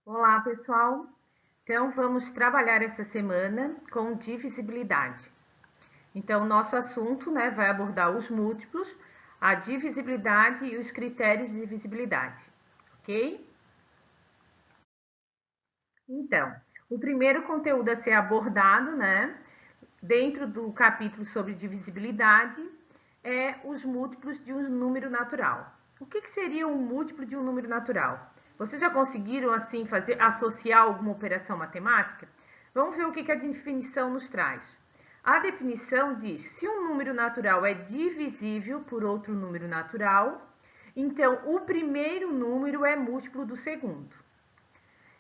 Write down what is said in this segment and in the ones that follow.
Olá, pessoal! Então, vamos trabalhar essa semana com divisibilidade. Então, o nosso assunto, vai abordar os múltiplos, a divisibilidade e os critérios de divisibilidade, ok? Então, o primeiro conteúdo a ser abordado, dentro do capítulo sobre divisibilidade, é os múltiplos de um número natural. O que seria um múltiplo de um número natural? Vocês já conseguiram, assim, associar alguma operação matemática? Vamos ver o que a definição nos traz. A definição diz: se um número natural é divisível por outro número natural, então o primeiro número é múltiplo do segundo.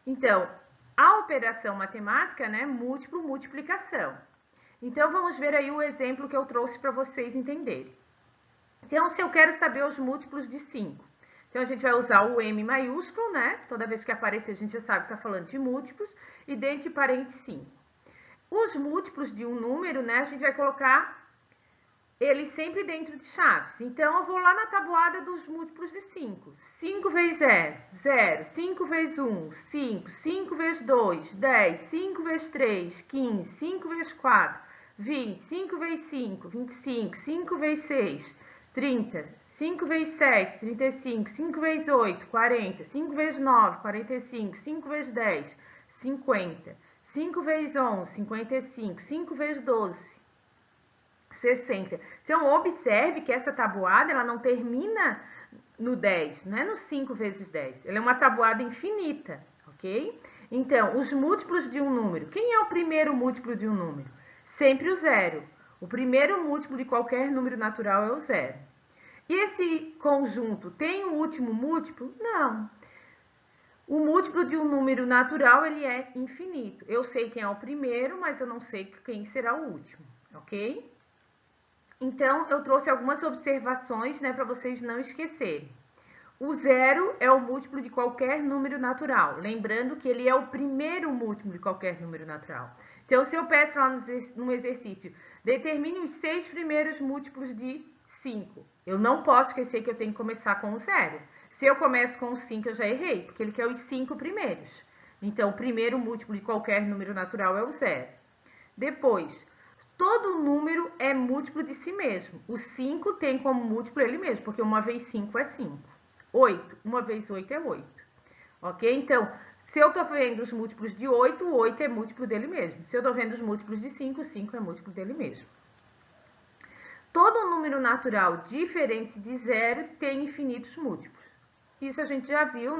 Então, a operação matemática, múltiplo, multiplicação. Então, vamos ver aí o exemplo que eu trouxe para vocês entenderem. Então, se eu quero saber os múltiplos de 5, então a gente vai usar o M maiúsculo, Toda vez que aparecer, a gente já sabe que está falando de múltiplos, e dentro de parênteses 5. Os múltiplos de um número, a gente vai colocar eles sempre dentro de chaves. Então, eu vou lá na tabuada dos múltiplos de 5. 5 vezes 0, 0. 5 vezes 1, 5. 5 vezes 2, 10. 5 vezes 3, 15. 5 vezes 4, 20. 5 vezes 5, 25. 5 vezes 6, 30. 5 vezes 7, 35. 5 vezes 8, 40. 5 vezes 9, 45. 5 vezes 10, 50. 5 vezes 11, 55. 5 vezes 12, 60. Então, observe que essa tabuada, ela não termina no 10, não é no 5 vezes 10. Ela é uma tabuada infinita, ok? Então, os múltiplos de um número. Quem é o primeiro múltiplo de um número? Sempre o zero. O primeiro múltiplo de qualquer número natural é o zero. E esse conjunto tem um último múltiplo? Não. O múltiplo de um número natural, ele é infinito. Eu sei quem é o primeiro, mas eu não sei quem será o último, ok? Então, eu trouxe algumas observações, para vocês não esquecerem. O zero é o múltiplo de qualquer número natural. Lembrando que ele é o primeiro múltiplo de qualquer número natural. Então, se eu peço lá no exercício, determine os 6 primeiros múltiplos de 5. Eu não posso esquecer que eu tenho que começar com o zero. Se eu começo com o 5, eu já errei, porque ele quer os 5 primeiros. Então, o primeiro múltiplo de qualquer número natural é o zero. Depois, todo número é múltiplo de si mesmo. O 5 tem como múltiplo ele mesmo, porque 1 vezes 5 é 5. 8, 1 vezes 8 é 8. Ok? Então, se eu estou vendo os múltiplos de 8, o 8 é múltiplo dele mesmo. Se eu estou vendo os múltiplos de 5, o 5 é múltiplo dele mesmo. Todo número natural diferente de zero tem infinitos múltiplos. Isso a gente já viu,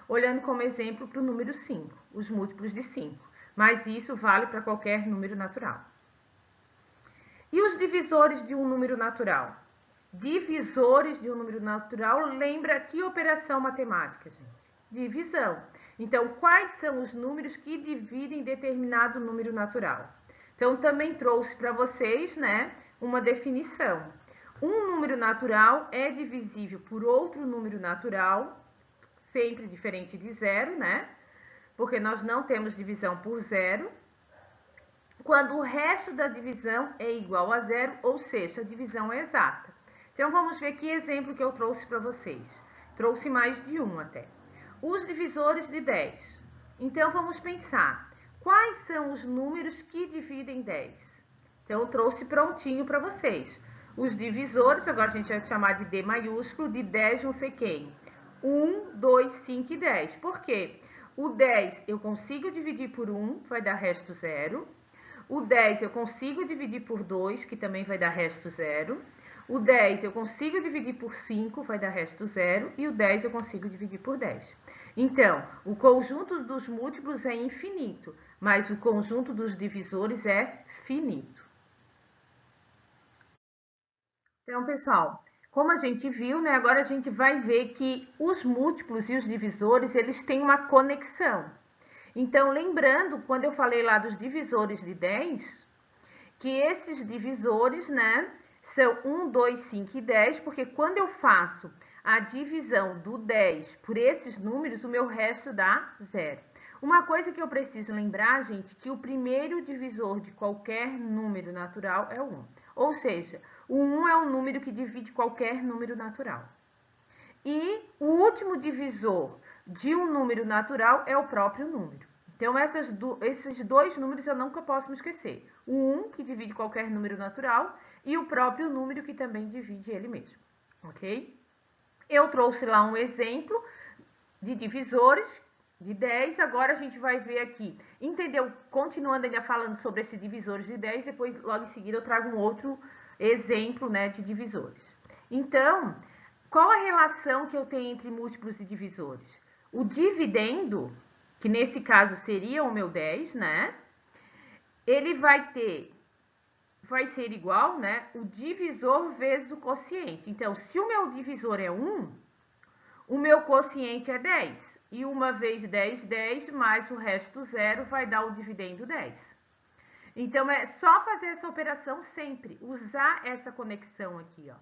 olhando como exemplo para o número 5, os múltiplos de 5. Mas isso vale para qualquer número natural. E os divisores de um número natural? Divisores de um número natural, lembra que operação matemática, gente? Divisão. Então, quais são os números que dividem determinado número natural? Então, também trouxe para vocês, uma definição. Um número natural é divisível por outro número natural, sempre diferente de zero, Porque nós não temos divisão por zero, quando o resto da divisão é igual a zero, ou seja, a divisão é exata. Então, vamos ver que exemplo que eu trouxe para vocês. Trouxe mais de um até. Os divisores de 10. Então, vamos pensar. Quais são os números que dividem 10? Então, eu trouxe prontinho para vocês. Os divisores, agora a gente vai chamar de D maiúsculo, de 10 não sei quem. 1, 2, 5 e 10. Por quê? O 10 eu consigo dividir por 1, vai dar resto 0. O 10 eu consigo dividir por 2, que também vai dar resto 0. O 10 eu consigo dividir por 5, vai dar resto 0. E o 10 eu consigo dividir por 10. Então, o conjunto dos múltiplos é infinito, mas o conjunto dos divisores é finito. Então, pessoal, como a gente viu, agora a gente vai ver que os múltiplos e os divisores, eles têm uma conexão. Então, lembrando, quando eu falei lá dos divisores de 10, que esses divisores, são 1, 2, 5 e 10, porque quando eu faço a divisão do 10 por esses números, o meu resto dá 0. Uma coisa que eu preciso lembrar, gente, que o primeiro divisor de qualquer número natural é o 1. Ou seja, o 1 é um número que divide qualquer número natural. E o último divisor de um número natural é o próprio número. Então, esses dois números eu nunca posso me esquecer. O 1, que divide qualquer número natural, e o próprio número, que também divide ele mesmo, ok? Eu trouxe lá um exemplo de divisores de 10, agora a gente vai ver aqui, entendeu? Continuando ainda falando sobre esses divisores de 10, depois logo em seguida eu trago um outro exemplo, né, de divisores. Então, qual a relação que eu tenho entre múltiplos e divisores? O dividendo, que nesse caso seria o meu 10, né? Ele vai ser igual, né? O divisor vezes o quociente. Então, se o meu divisor é 1, o meu quociente é 10. E 1 vezes 10, 10, mais o resto 0 vai dar o dividendo 10. Então, é só fazer essa operação sempre. Usar essa conexão aqui, ó.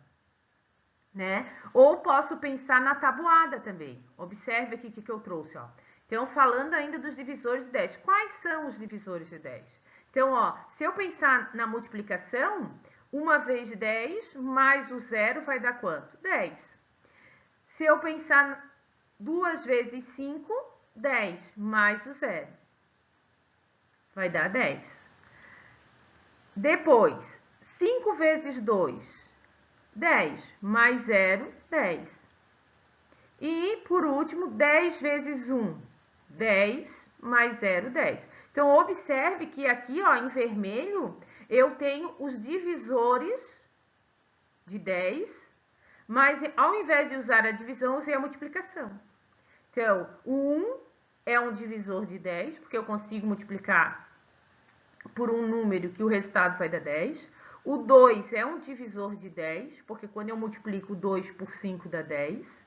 Né? Ou posso pensar na tabuada também. Observe aqui o que eu trouxe, ó. Então, falando ainda dos divisores de 10. Quais são os divisores de 10? Então, ó, se eu pensar na multiplicação, 1 vezes 10 mais o 0 vai dar quanto? 10. Se eu pensar 2 vezes 5, 10 mais o 0 vai dar 10. Depois, 5 vezes 2, 10 mais 0, 10. E, por último, 10 vezes 1, 10 mais 0, 10. Então, observe que aqui, ó, em vermelho, eu tenho os divisores de 10, mas ao invés de usar a divisão, usei a multiplicação. Então, o 1 é um divisor de 10, porque eu consigo multiplicar por um número que o resultado vai dar 10. O 2 é um divisor de 10, porque quando eu multiplico 2 por 5 dá 10.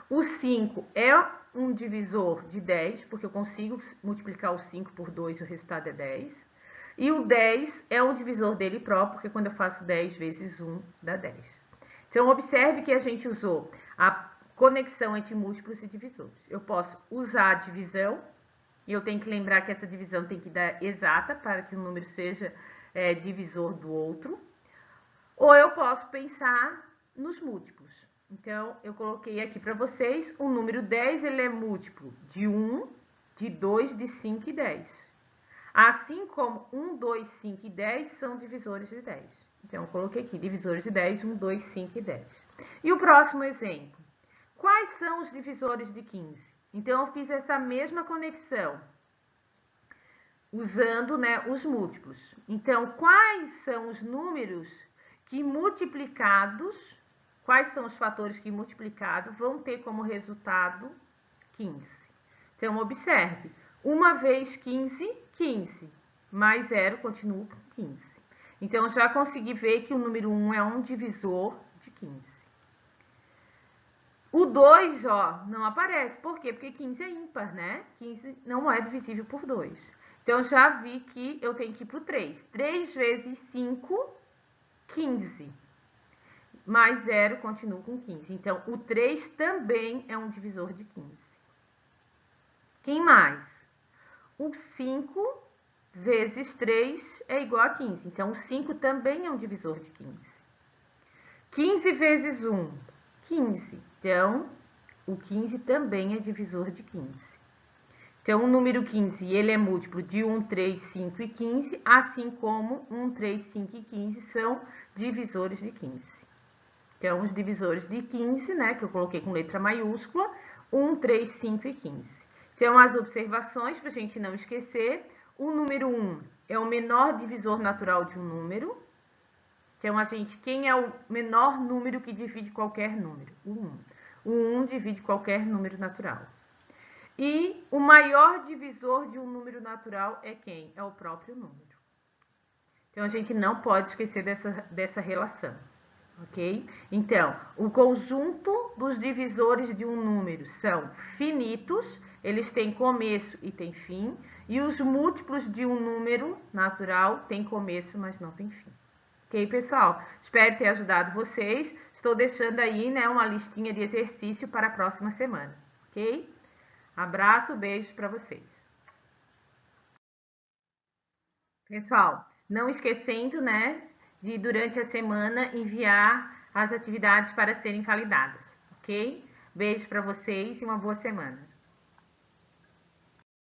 O 5 é um divisor de 10, porque eu consigo multiplicar o 5 por 2 e o resultado é 10. E o 10 é um divisor dele próprio, porque quando eu faço 10 vezes 1 dá 10. Então, observe que a gente usou a conexão entre múltiplos e divisores. Eu posso usar a divisão, e eu tenho que lembrar que essa divisão tem que dar exata para que o número seja divisor do outro. Ou eu posso pensar nos múltiplos. Então, eu coloquei aqui para vocês, o número 10, ele é múltiplo de 1, de 2, de 5 e 10. Assim como 1, 2, 5 e 10 são divisores de 10. Então, eu coloquei aqui, divisores de 10, 1, 2, 5 e 10. E o próximo exemplo. Quais são os divisores de 15? Então, eu fiz essa mesma conexão, usando, né, os múltiplos. Então, quais são os números que multiplicados, quais são os fatores que multiplicados vão ter como resultado 15? Então, observe, 1 vezes 15, 15, mais 0 continua com 15. Então, já consegui ver que o número 1 é um divisor de 15. O 2, ó, não aparece. Por quê? Porque 15 é ímpar, né? 15 não é divisível por 2. Então, já vi que eu tenho que ir para o 3. 3 vezes 5, 15. Mais 0, continuo com 15. Então, o 3 também é um divisor de 15. Quem mais? O 5 vezes 3 é igual a 15. Então, o 5 também é um divisor de 15. 15 vezes 1, 15. Então, o 15 também é divisor de 15. Então, o número 15, ele é múltiplo de 1, 3, 5 e 15, assim como 1, 3, 5 e 15 são divisores de 15. Então, os divisores de 15, né, que eu coloquei com letra maiúscula, 1, 3, 5 e 15. Então, as observações, para a gente não esquecer, o número 1 é o menor divisor natural de um número. Então, quem é o menor número que divide qualquer número? O 1. O 1 divide qualquer número natural. E o maior divisor de um número natural é quem? É o próprio número. Então, a gente não pode esquecer dessa relação, ok? Então, o conjunto dos divisores de um número são finitos, eles têm começo e têm fim, e os múltiplos de um número natural têm começo, mas não têm fim. Ok, pessoal? Espero ter ajudado vocês. Estou deixando aí, né, uma listinha de exercício para a próxima semana, ok? Abraço, beijo para vocês. Pessoal, não esquecendo, né, de durante a semana enviar as atividades para serem validadas, ok? Beijo para vocês e uma boa semana.